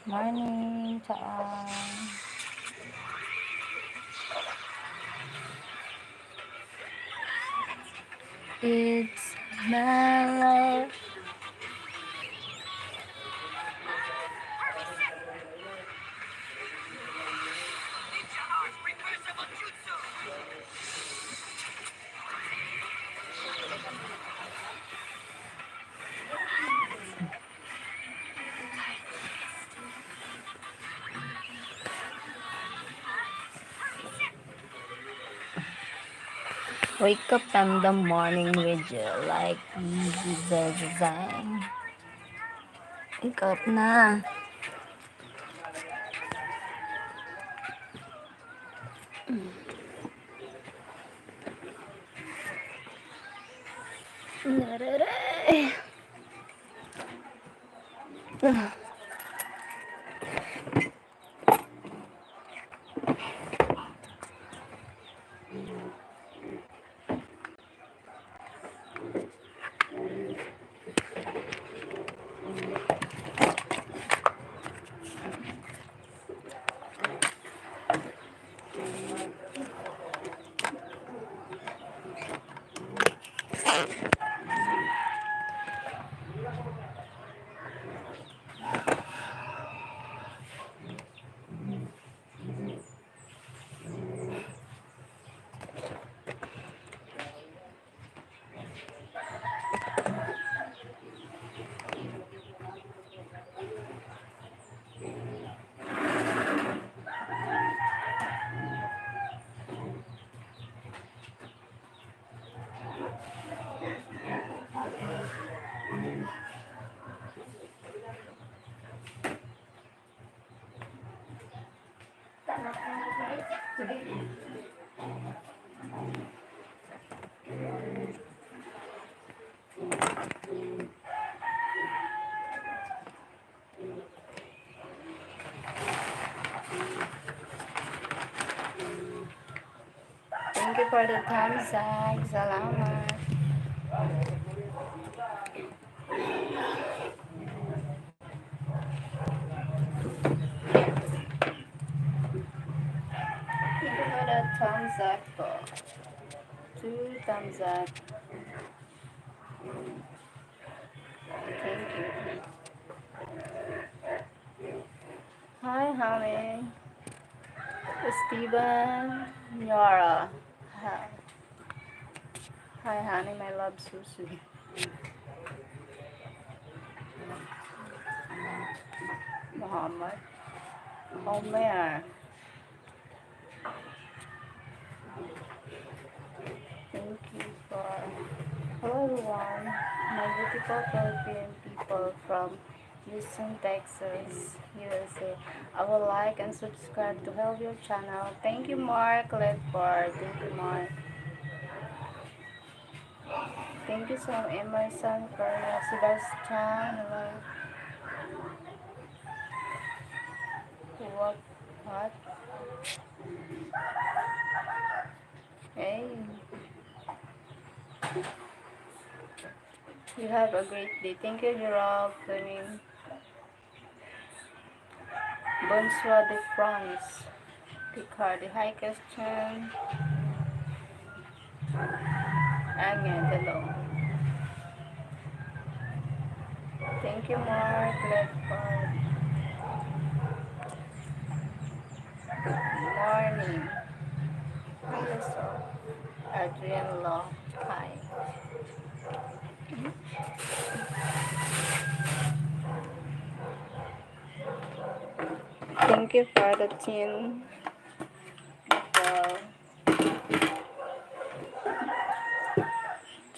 Morning, Chaan. It's my life. Wake up in the morning with you like zang. Wake up na. Nararay. Thank you for the thumbs up. Salamat. Thank you for the thumbs up po. 2 thumbs up. Thank you. Hi, honey. Steven. Yara. Hi. Hi, honey. My love, Susu. Muhammad. Omer. Thank you for... Hello, everyone. My beautiful Philippine people from Houston, Texas, USA. I will like and subscribe to help your channel. Thank you, Mark Ledford. Thank you, Mark. Thank you so much, Emerson, for Sebastian. Hello. What? Hey. You have a great day. Thank you, Gerald Fleming. Bonsoir de France. Picardy. Hi, Christian. Again, hello. Thank you, Mark Ledford. Good morning. Hello, sir. Adrian Law. Hi. Thank you for the team.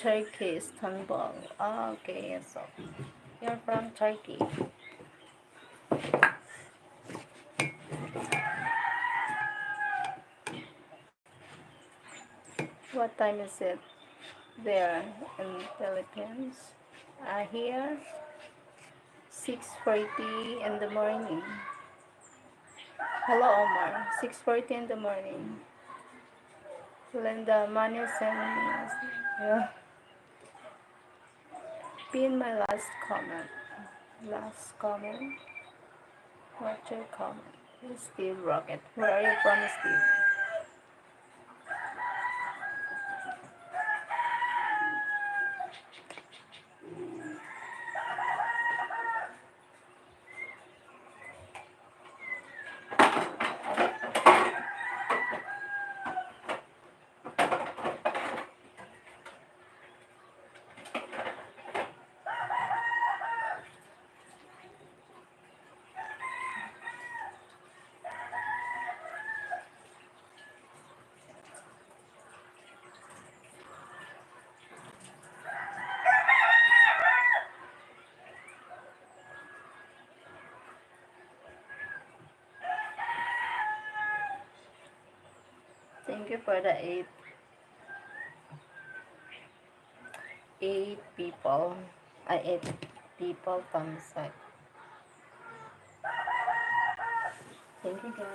Turkey, Istanbul. Okay, so you're from Turkey. What time is it there in Philippines? Here 6:40 in the morning. Hello, Omar. 6:40 in the morning. Linda, money send me. Yeah. Pin my last comment. Last comment. What's your comment? Steve Rocket. Where are you from, Steve? Thank you for the eight people. Eight people thumbs up. Thank you, guys.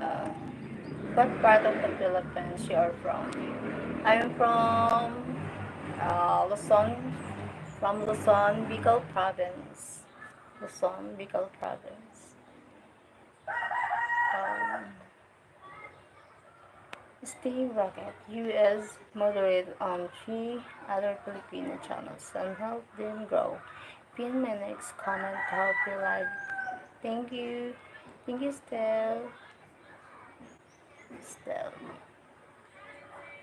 Uh, what part of the Philippines you are from? I'm from Luzon, Bicol province. Luzon, Bicol province. Um, Steve Rocket, US moderate on 3 other Filipino channels and help them grow. Pin my next comment to help you live. Thank you. Thank you, Stell. Stell.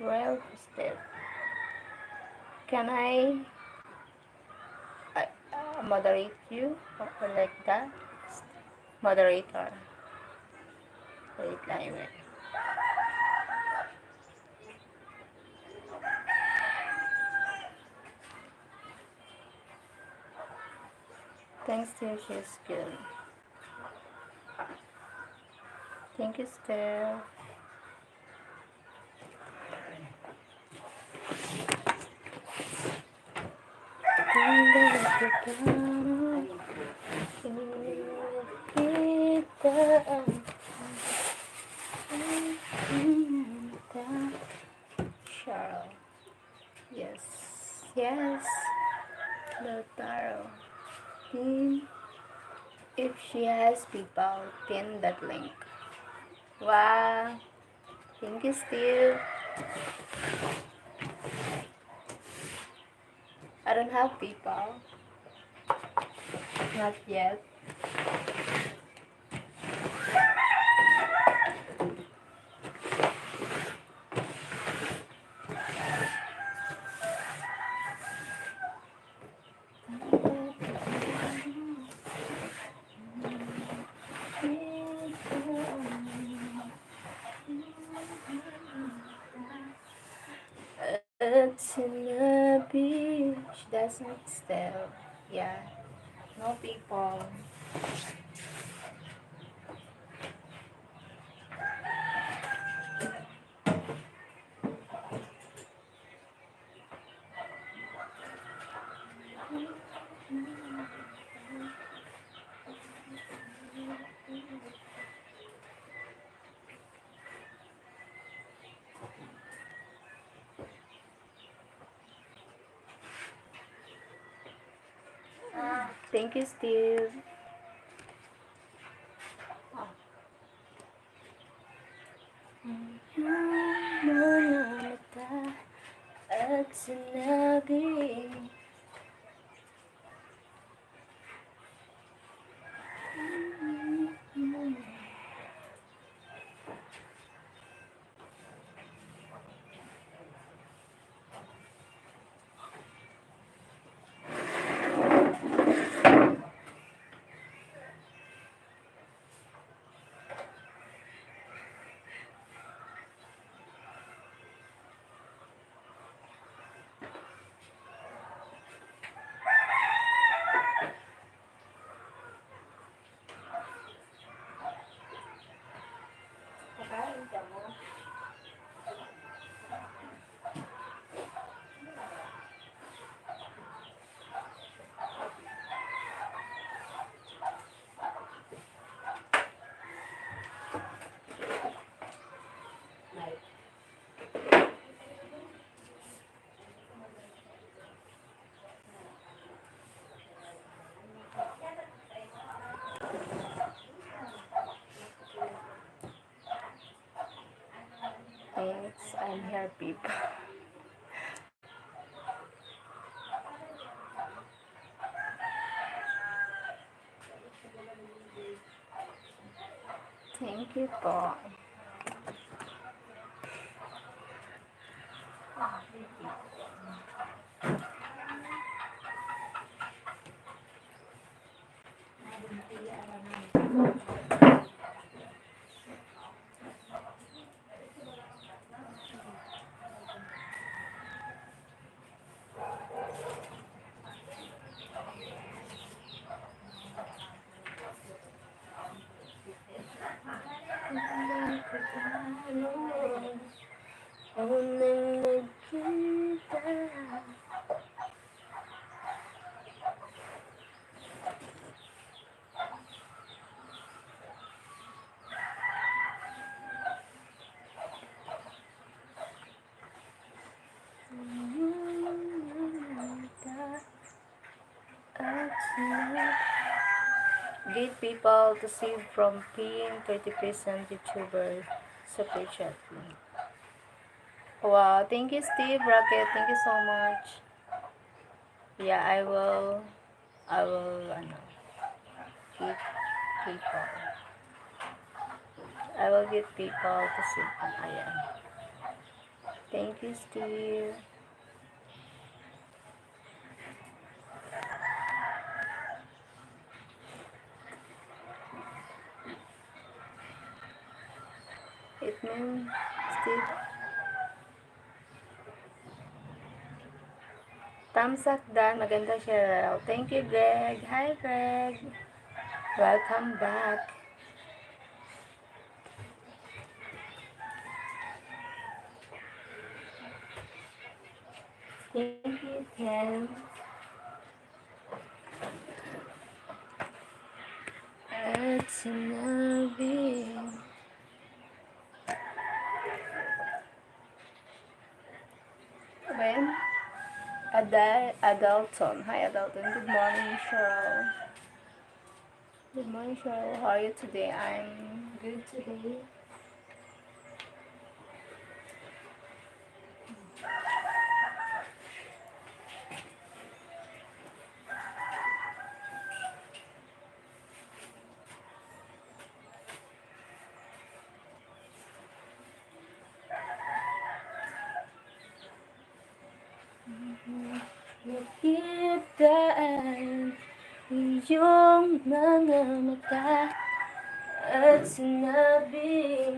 Well, Stell. Can I moderate you or like that? Moderator. Wait, lang wait. Thanks to she's good. Thank you, Stell. Cheryl. Yes. Yes. Lotaro. Pin. If she has people, pin that link. Wow. Thank you, Steve. I don't have people. Not yet. It's in the beach. That's not still. Yeah. No people. Thank you, Steve. Mga mata at sinabi. Thanks, I'm here, people. Thank you po. Unang nagkita. Get people to save from paying 30% YouTuber super chat. Wow, thank you, Steve Rocket. Thank you so much. Yeah, I will get people. I will get people to save. Ayan. Thank you, Steve. It means Steve. Thumbs up dan. Maganda, Sheryl. Thank you, Greg. Hi, Greg. Welcome back. Thank you, Ken. At sinabi. When? Adulton. Hi, Adulton. Good morning, Cheryl. Good morning, Cheryl. How are you today? I'm good today. Nakita ang iyong mga mata at sinabi.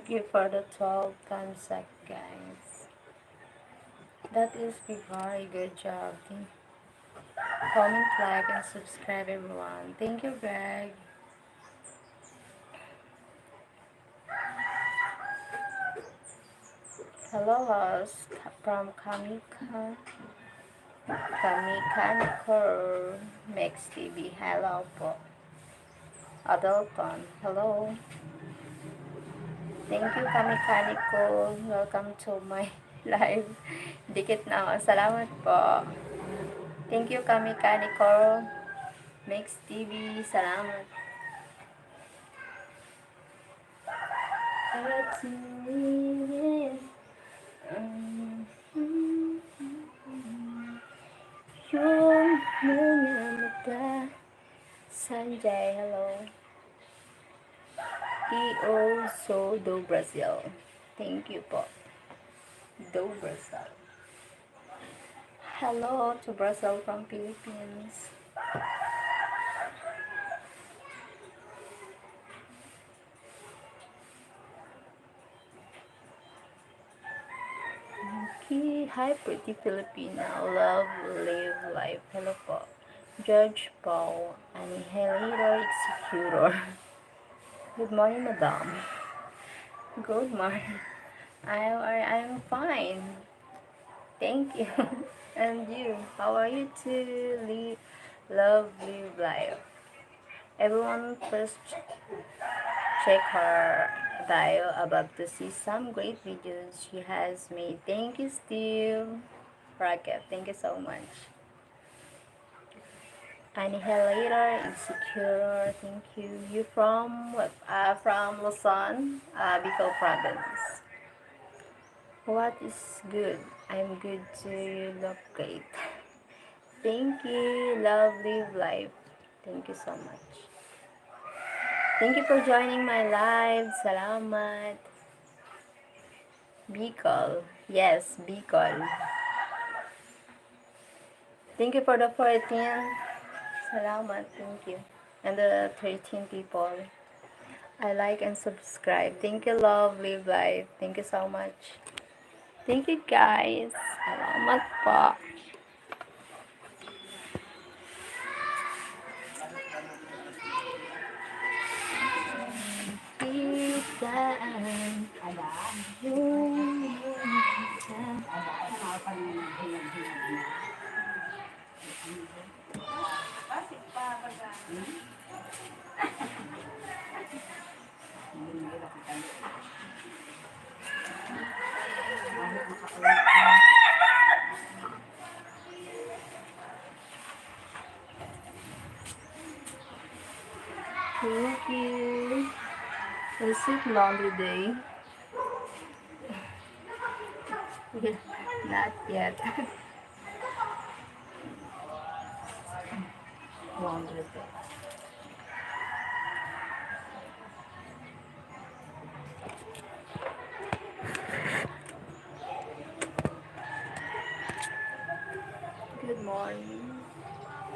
Thank you for the 12 times sec, guys. That is very good job. Comment, like, and subscribe, everyone. Thank you, Greg. Hello, us from Kamikanico Mix TV. Hello po. Adulton. Hello. Thank you, Kamikanico. Welcome to my live. Dikit na ako. Salamat po. Thank you, Kamikanico Mix TV. Salamat. Yung mga mata. Sanjay, hello. Also do Brazil. Thank you po. Do Brazil. Hello to Brazil from Philippines. Okay. Hi, pretty Filipino. Love, live life. Hello po. Judge Paul, Annihilator, Executor. Good morning, madam. Good morning. I'm fine. Thank you. And you? How are you too? Love, live life. Everyone, first check her bio above to see some great videos she has made. Thank you, Steve. Rocket. Thank you so much. Annihilator, Insecure, thank you. You from what? From Luzon, Bicol province. What is good? I'm good too. You look great. Thank you. Love, live life. Thank you so much. Thank you for joining my live. Salamat. Bicol. Yes, Bicol. Thank you for the 14. Salamat. Thank you. And the 13 people. I like and subscribe. Thank you, love, live life. Thank you so much. Thank you, guys. Salamat po. Thank you. Is it laundry day? Not yet. Laundry day. Good morning.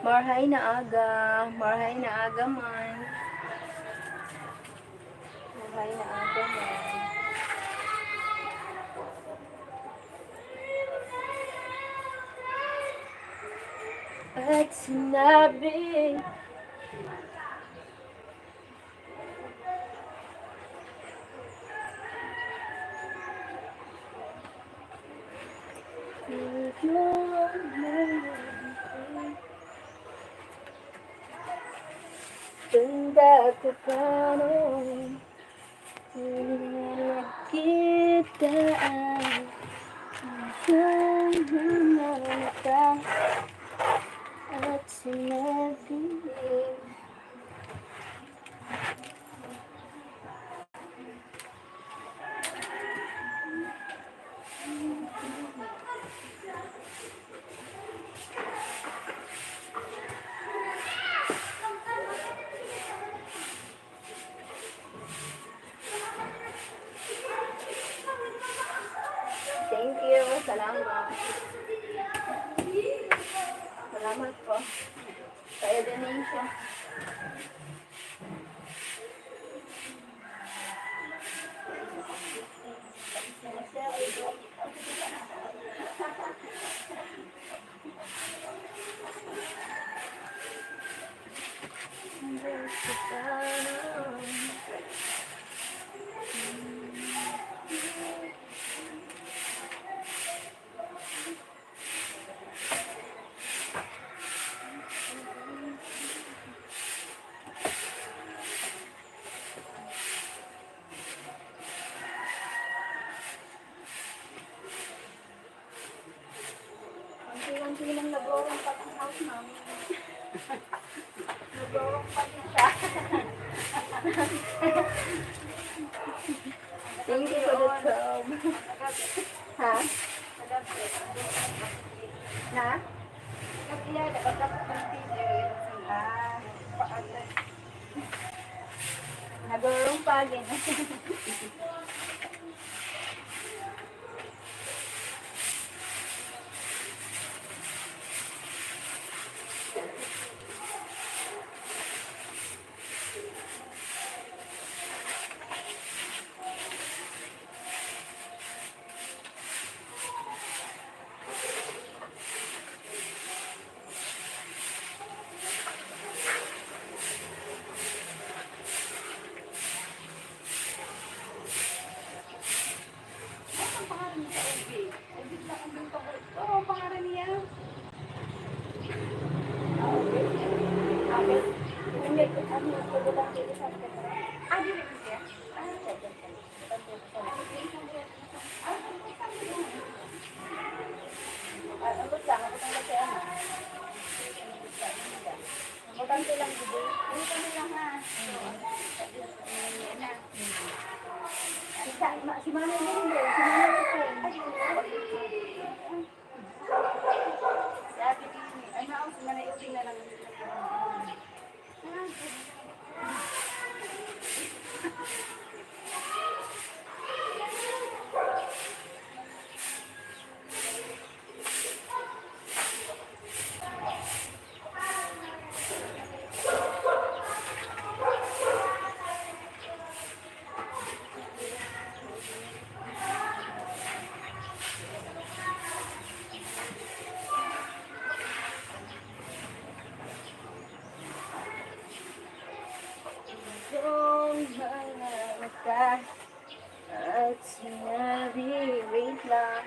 Marhay na aga. Marhay na aga man. Marhay na aga man. At sinabi tanda ko paano kita ang mga mata at sinabi thank you, salamat. Salamat po sa donation. nag-drawing pa sa house namin. Nag-drawing pa din siya. Thank you for the 12. Ha? Ha? Kasi yan, nakatapos ng teacher. Paano? Nag-drawing pa din. Oo, pangalan niya. Si Manay Lindo, si Manay Lindo. Si Ate Dini. Ay, naon, si Manay Uting na lang. Kung hanap ka at sinabi, wait lang.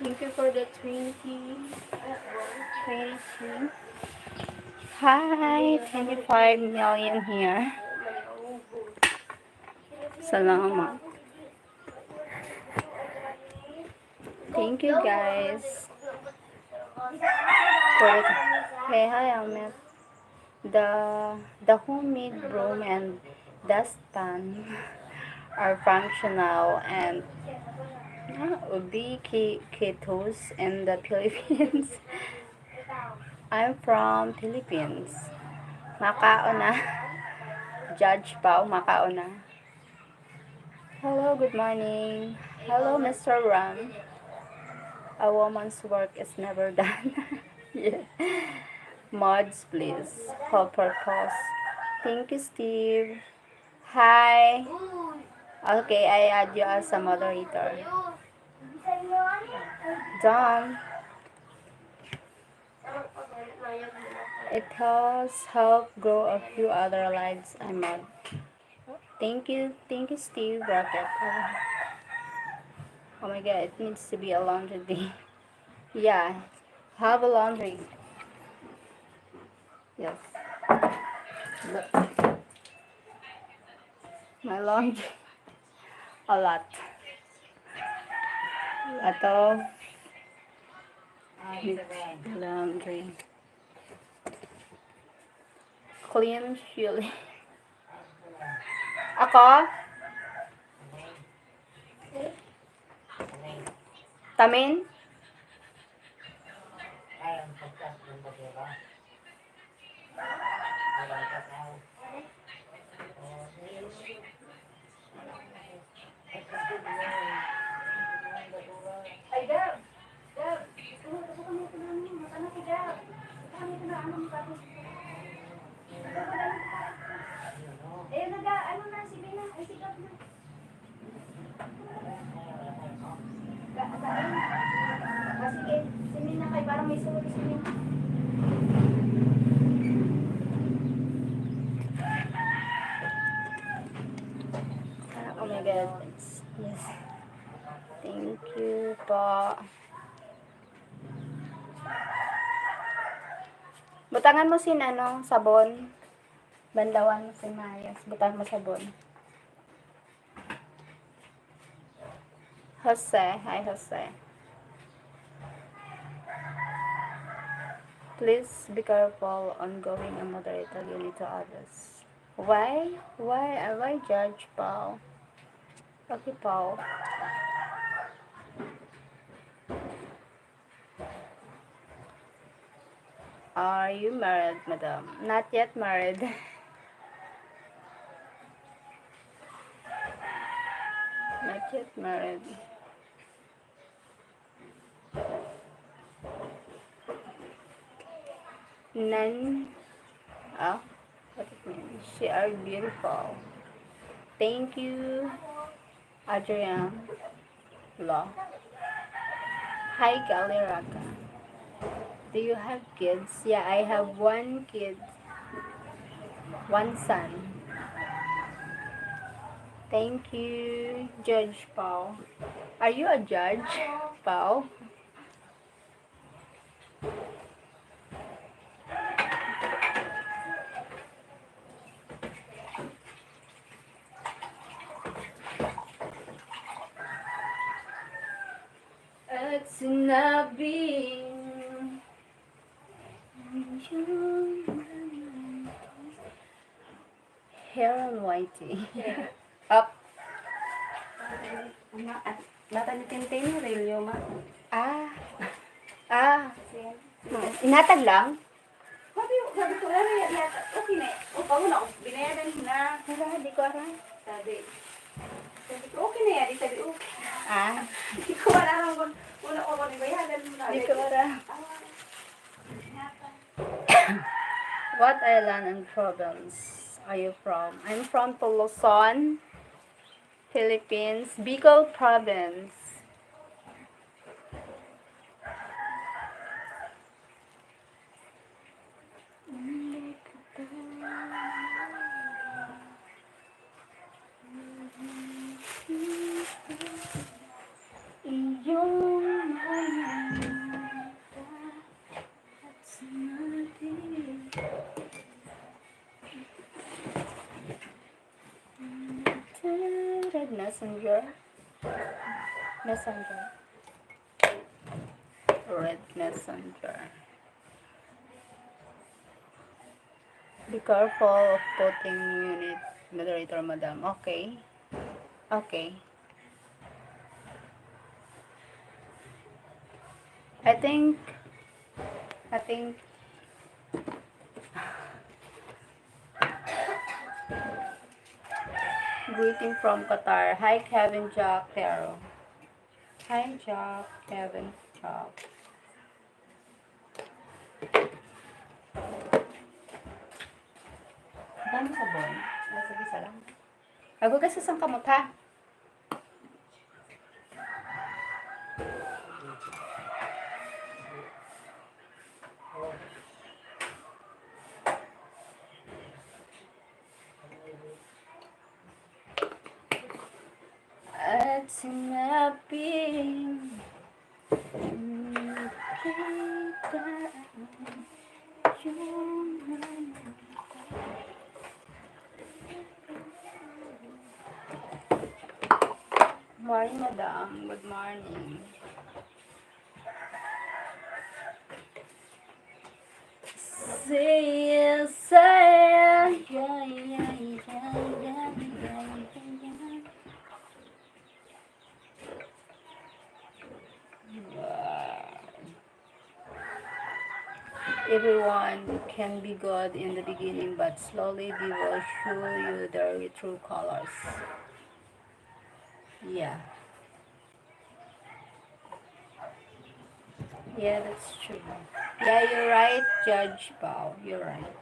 Thank you for the 22. Hi, 25 million here. Salamat. Thank you guys for the. Hey, hi, Ahmed. The homemade broom and dustpan are functional and ubiquitous in the Philippines. I'm from Philippines. Macao na. Judge Pao, Macao na. Hello, good morning. Hello, Mr. Ram. A woman's work is never done. Yeah. Mods, please. For purpose. Thank you, Steve. Hi. Okay, I add you as a moderator. Done. It has helped grow a few other lives I mod. Thank you, Steve Rocket. Oh my god, it needs to be a laundry day. Yeah, have a laundry. Yes. Look, my laundry. A lot. Lot of laundry. Clean surely. Ako? Tamin? Ay, Dab. Dab. Ito kami ito na ano. Ano si Dab? Ito kami ito na ano. Eh, ano na, sige na. Ay, sikat na. Kain. Sige. Simin na kay parang may sulit simin. Oh my god. Yes. Thank you po. Butangan mo sin ano, sabon. Bandawan mo si Mayas. Butangan mo sabon. Jose. Hi, Jose. Please be careful on going a moderator unit to others. Why? Why judge, Pao? Okay, Pao. Are you married, madam? Not yet married. Not yet married. None. Oh, what it means? She are beautiful. Thank you, Adrian. Law. Hi, Galiraka. Do you have kids? Yeah, I have one kid. One son. Thank you, Judge Pao. Are you a judge, Pao? At sinabing hair on whitey. Up. Nata ni Tintin, Relyo ma. Ah. Ah. Inatag lang? Sabi ko, ano yata, okay na. O, pag una, binayaran mo na. Wala, di ko aram. Sabi ko, okay na yan. Sabi, okay. Ah. Hindi ko alam kung una ko kung ibayaran mo na. Di ko aram. What island and province are you from? I'm from Luzon, Philippines, Bicol province. Iyong messenger. Messenger. Red messenger. Be careful of putting unit moderator, madam. Okay. Okay. I think greeting from Qatar. Hi Kevin, Jack, Taro. Hi Jack, Kevin, Jack. Dami sabon. Nasa isa lang. Nagugas isang kamot ha. At sinaping kita yung morning, madam. Good morning. Say, say, yeah, yeah, yeah, yeah. Everyone can be good in the beginning, but slowly they will show you their true colors. Yeah. Yeah, that's true. Yeah, you're right, Judge Bao. You're right.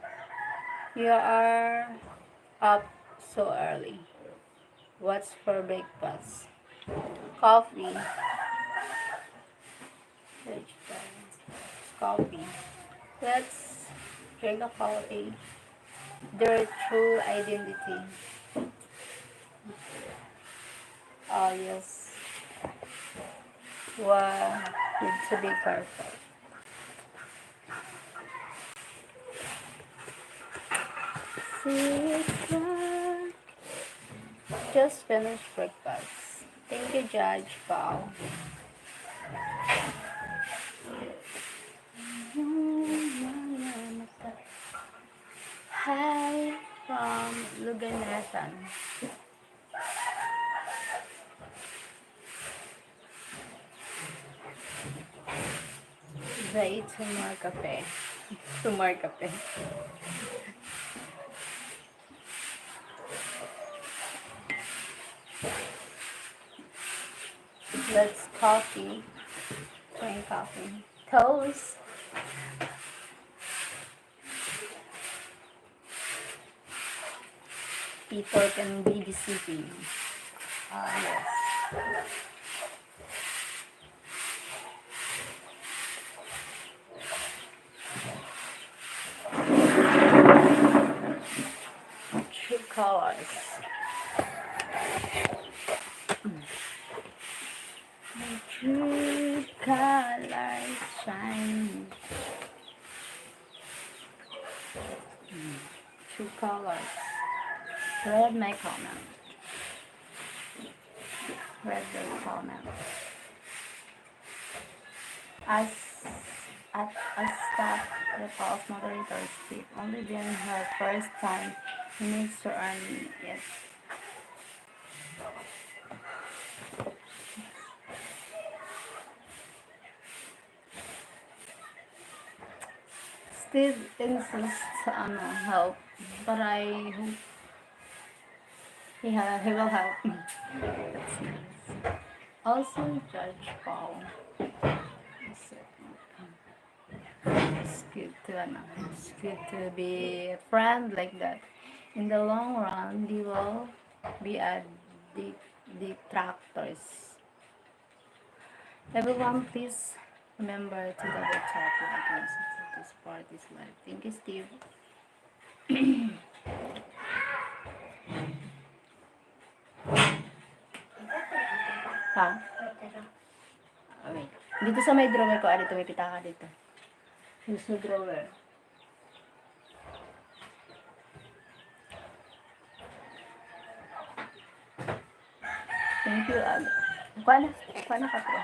You are up so early. What's for breakfast? Coffee. Judge Bao. Coffee. Let's drink a coffee. Their true identity. Oh, yes. Wow. Need to be careful. Just finished breakfast. Thank you, Judge Bao. Hi from Luganesan. Zay Tumar Cafe. Tumar Cafe. Let's coffee. Drink coffee. Toast. People can be deceiving. Yes. True colors. True colors shine. True colors. Read my comment. Read your comment. As staff recalls moderator speak, only being her first time, he needs to earn it. Steve insists on help, but I hope he will help me. That's nice. Also, Judge Paul. It's good to be a friend like that. In the long run, they will be detractors. Everyone, please remember to double check the items to support this live. Thank you, Steve. Ha? Okay. Dito sa may drawer ko, dito may pitaka dito. Dito sa drawer. Thank you. Kuha na ka to.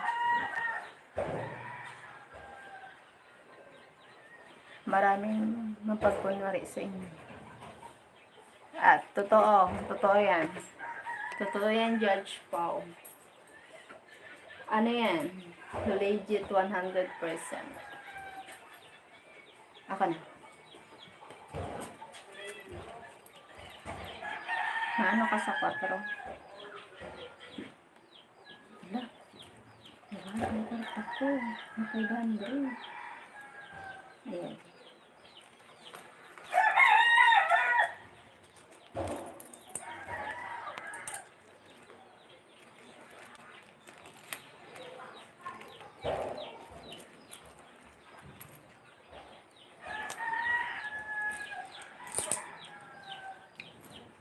Maraming mapagkunwari sa inyo. At totoo yan. Totoo yan, Judge Pao. Ano yan? Legit 100%. Ako na. Ano ka sa 4? Wala. Wala. Ako. Nakaganda. Ayan.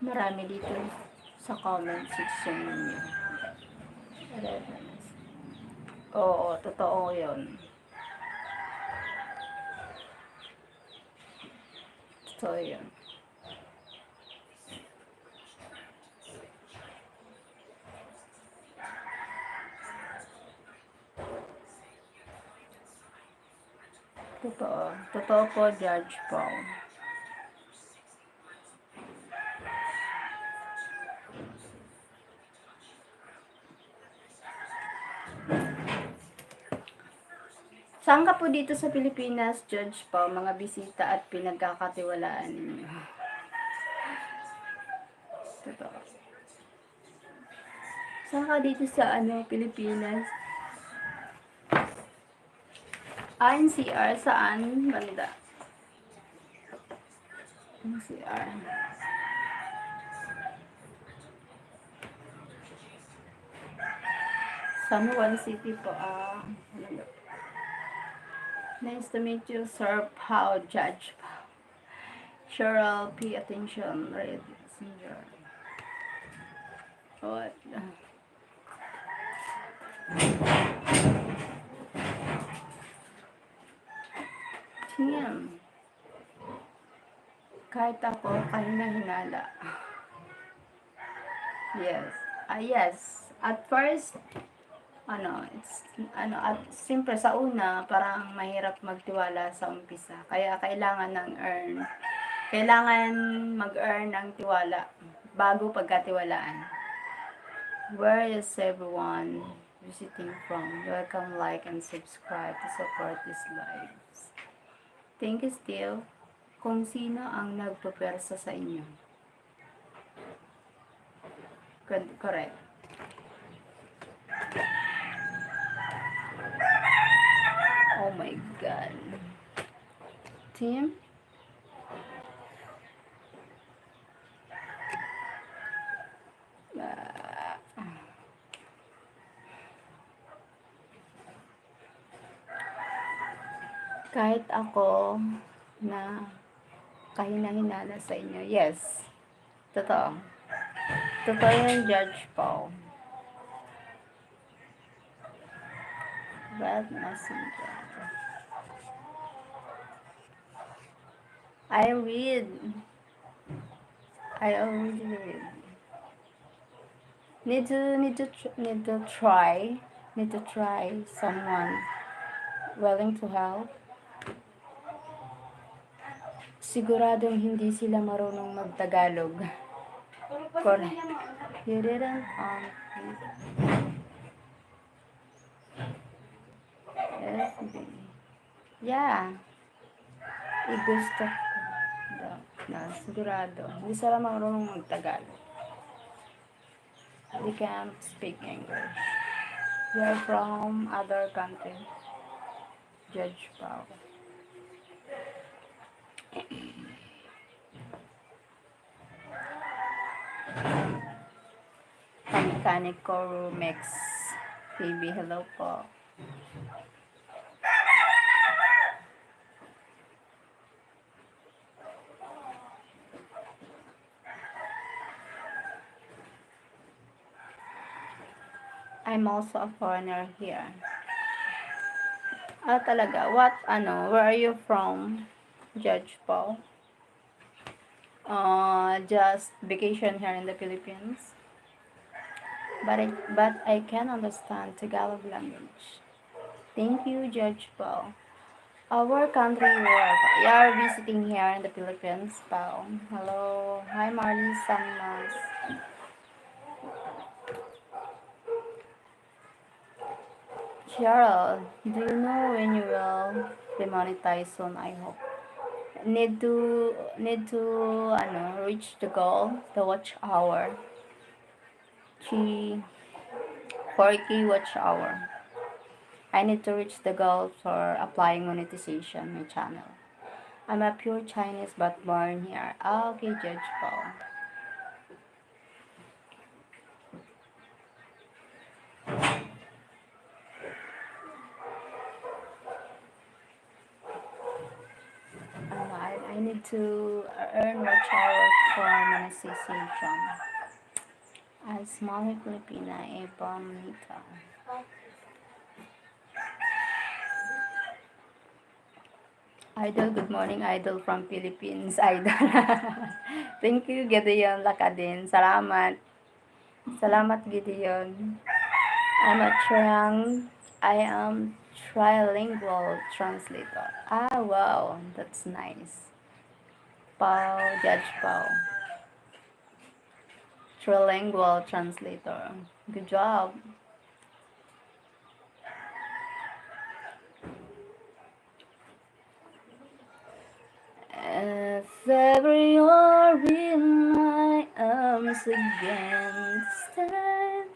Marami dito sa comment section ninyo. Oo, totoo yun. Totoo yun. Totoo. Totoo po, Judge Paul. Saan ka po dito sa Pilipinas, Judge Paul, mga bisita at pinagkakatiwalaan ninyo? Totoo. Saan ka dito sa Pilipinas? NCR, saan banda? NCR. San Juan City po. Nice to meet you, Sir Pao, Judge Pao. Sheryl, pay attention, read messenger. What? Tingnan. Kahit ako, hinala. Yes. Yes. At first, at siyempre sa una, parang mahirap magtiwala sa umpisa. Kaya kailangan mag-earn ng tiwala bago pagkatiwalaan. Where is everyone visiting from? Welcome, like, and subscribe to support these lives. Thank you still kung sino ang nagpapersa sa inyo. Correct. Oh my God. Team? Kahit ako na kahina-hinala sa inyo. Yes. Totoo. Totoo yung Judge Paul. Bad messenger. I already read. Need to try someone willing to help. Siguradong hindi sila marunong magtagalog. Correct. You didn't Yeah. Gusto ko. Sigurado. Hindi sila marunong magtagalog. They can't speak English. They are from other country. Judge Pao. Mechanical Mix TV. Hello po. I'm also a foreigner here. Talaga. Where are you from, Judge Paul? Just vacation here in the Philippines. but I can understand Tagalog language. Thank you, Judge Paul. Our country work. You are visiting here in the Philippines, Paul. Hello. Hi, Marley Samas. Cheryl, do you know when you will demonetize soon, I hope? Need to reach the goal, the watch hour. G 4K watch hour. I need to reach the goal for applying monetization my channel. I'm a pure Chinese but born here. Ah, okay, Judge Paul. I need to earn watch hours for monetization. As Molly Filipina, a bonita. Idol, good morning, Idol from Philippines. Idol. Thank you, Gideon Lakadin. Salamat. Salamat, Gideon. I'm a I am trilingual translator. Ah, wow, that's nice. Pau, Judge Pau. Trilingual translator. Good job. If ever you're in my arms again, stand,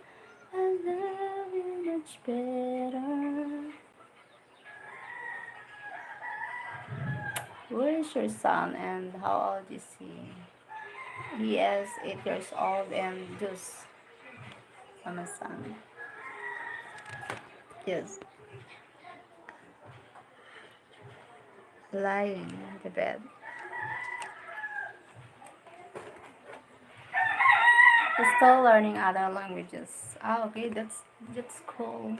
I love you much better. Where is your son and how old is he? He is 8 years old and dus. I'm a son. Yes, lying in the bed. He's still learning other languages. Ah, okay, that's cool.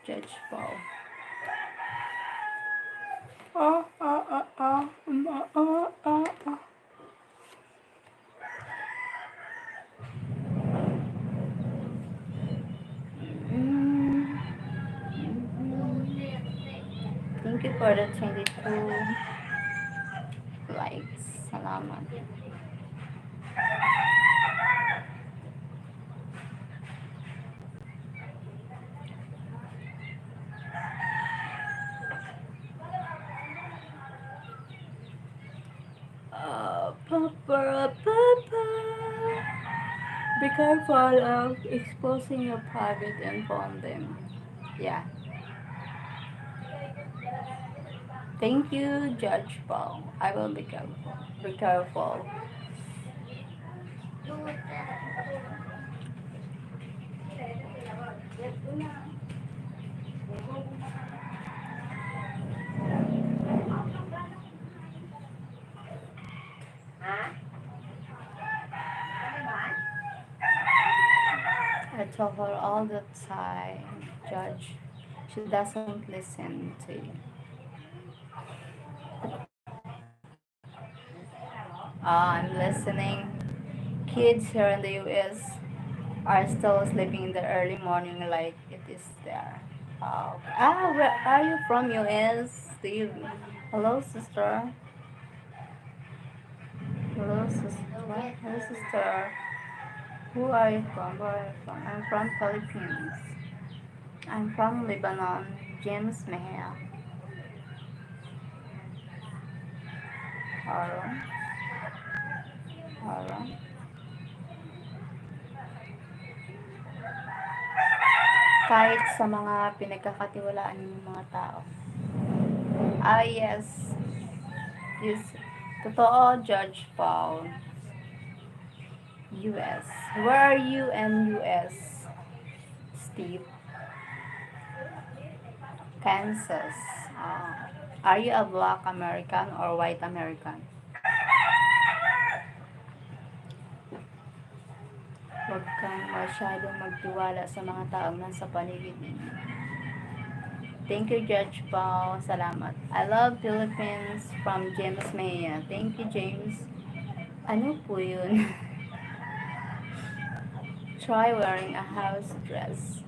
Judge Paul. Ah, ah, ah, ah, ah, ah, ah, ah. Mm, Thank you for the 22 likes. Salamat. Papa, papa. Be careful of exposing your private info on them. Yeah. Thank you, Judge Paul. I will be careful. Be careful. I tell her all the time, Judge. She doesn't listen to you. I'm listening. Kids here in the US are still sleeping in the early morning like it is there. Where are you from, US? Steve. Hello, sister. Hello, sister. Hello, sister. Who are you from? Where are you from? I'm from Philippines. I'm from Lebanon. James Meher. Aaron. Aaron. Kahit sa mga pinagkakatiwalaan ng mga tao. Ah, yes. Yes. Totoo, Judge Paul. US. Where are you in US? Steve. Kansas. Are you a black American or white American? Huwag kang masyadong magtiwala sa mga taong nasa paligid ninyo. Thank you, Judge Paul. Salamat. I love Philippines from James Maya. Thank you, James. Ano po yun? try wearing a house dress.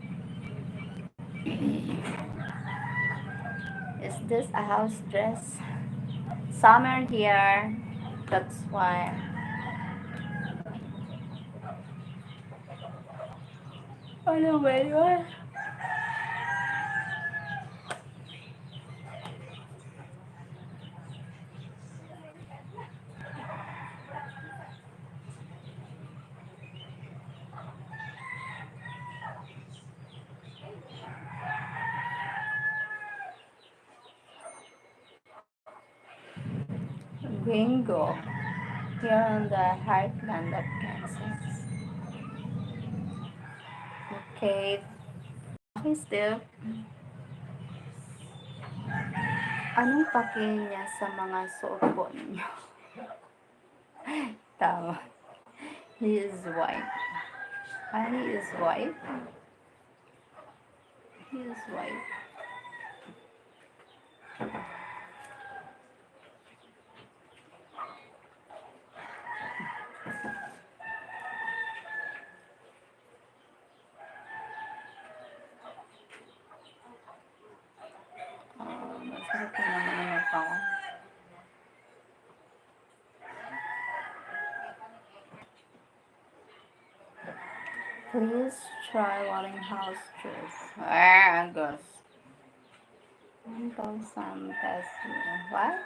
Is this a house dress? Summer here. That's why. Ano ba yun? Bingo. Here on the heartland of Kansas. Okay. Okay, Steve. Anong pake niya sa mga suot po ninyo? Tama. He is white. Honey is white. He is white. Masarap na naman ako. Please try wearing house dress. Agos. 1,000 pesos. What?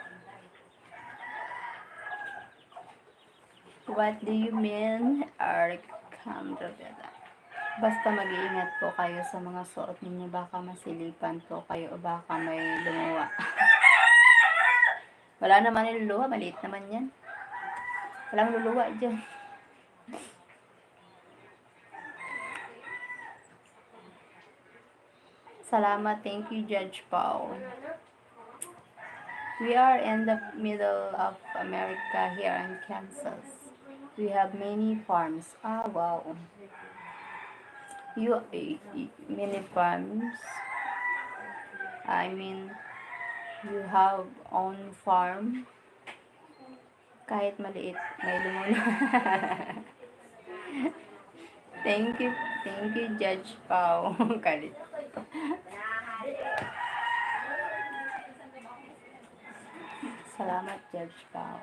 What do you mean? Arkamdabeda. Basta mag-iingat po kayo sa mga suot ninyo. Baka masilipan po kayo o baka may lumuwa. Wala naman yung luluwa. Maliit naman yan. Walang luluwa dyan. Salamat. Thank you, Judge Paul. We are in the middle of America here in Kansas. We have many farms. Ah, wow. Many farms. I mean, you have own farm. Kahit maliit, may lumuna. Thank you, Judge Pao. Kalit. Salamat, Judge Pao.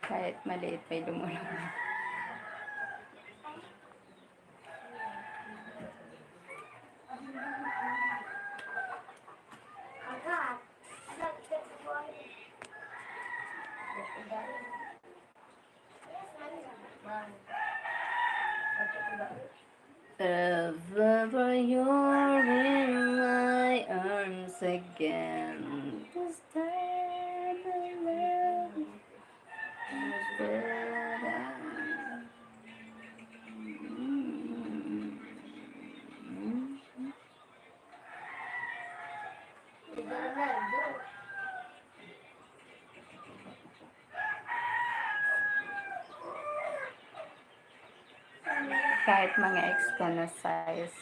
Kahit maliit, may lumuna. If ever you're in my arms again, this time I love is better. Kahit mga extra na size.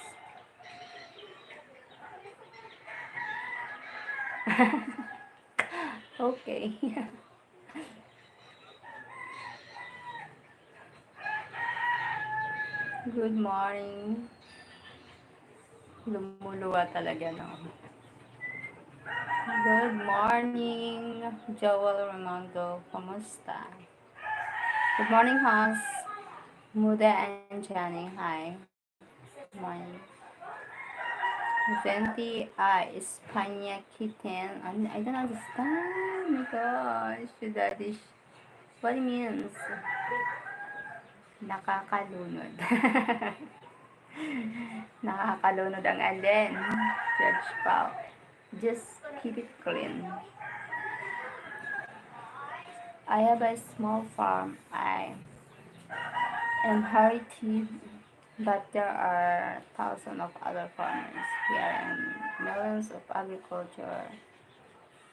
Okay. Good morning. Lumuluwa talaga, no? Good morning, Joel Ramondo. Kamusta? Good morning, Hans. Muda and Jenny. Hi. Good morning. Venti España kitten. I don't understand. Oh my gosh. That is what it means. Nakakalunod. Nakakalunod ang alin. Judge Pao. Just keep it clean. I have a small farm. I am heritage, but there are thousands of other farmers here and millions of agriculture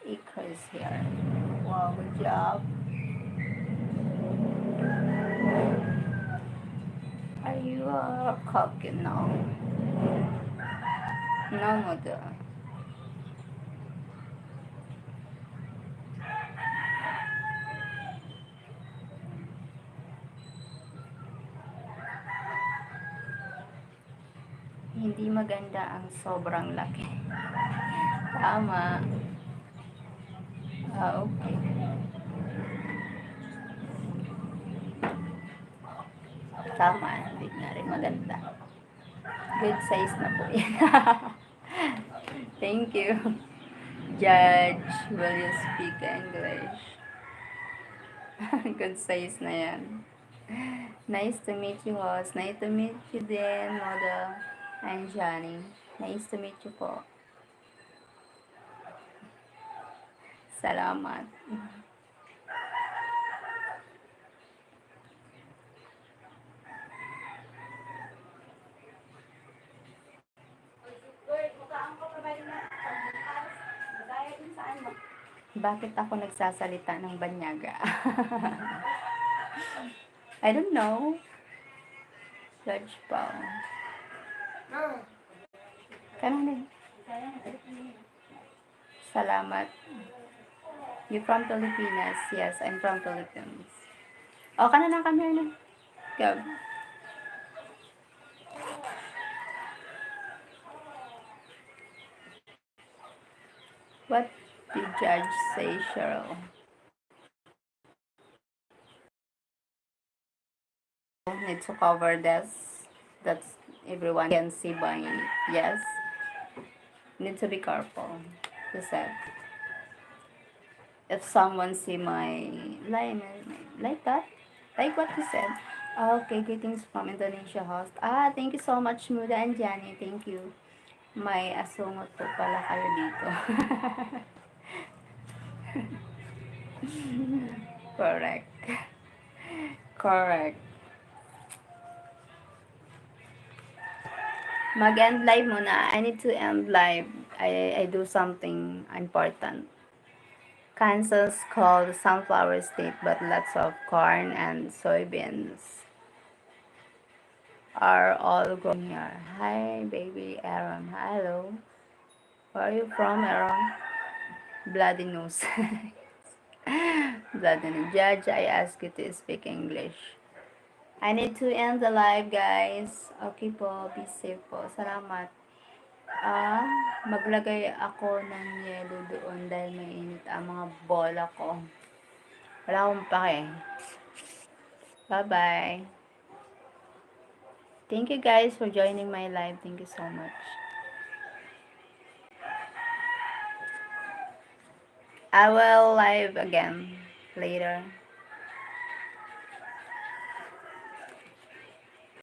acres here. Wow, good job. Are you a cook? No. No, mother. Hindi maganda ang sobrang laki. Tama. Okay. Tama, hindi na rin maganda. Good size na po yan. Thank you. Judge, will you speak English? Good size na yan. Nice to meet you, host. Nice to meet you din, model. I'm Johnny. Nice to meet you po. Salamat. Girl, mukhaan ko pabalik na. Pagbukas, magaya din saan mo. Bakit ako nagsasalita ng banyaga? I don't know. Judge pa. Kanan. Salamat. You from Pilipinas? Yes, I'm from Philippines. O, kanan na kami na. Go. What did Judge say, Sheryl? Need to cover this. That's everyone can see by yes. Need to be careful. He said. If someone see my like that, like what you said. Okay, greetings from Indonesia host. Thank you so much, Muda and Jani. Thank you. May asungot po pala kayo dito. Correct. Correct. Mag-end live muna. I need to end live. I do something important. Kansas called sunflower state, but lots of corn and soybeans are all grown here. Hi, baby Aaron. Hello. Where are you from, Aaron? Bloody nose. Bloody nose. Judge, I ask you to speak English. I need to end the live, guys. Okay po. Be safe po. Salamat. Maglagay ako ng yelo doon dahil mainit ang mga bola ko. Wala akong pake. Bye-bye. Thank you guys for joining my live. Thank you so much. I will live again later.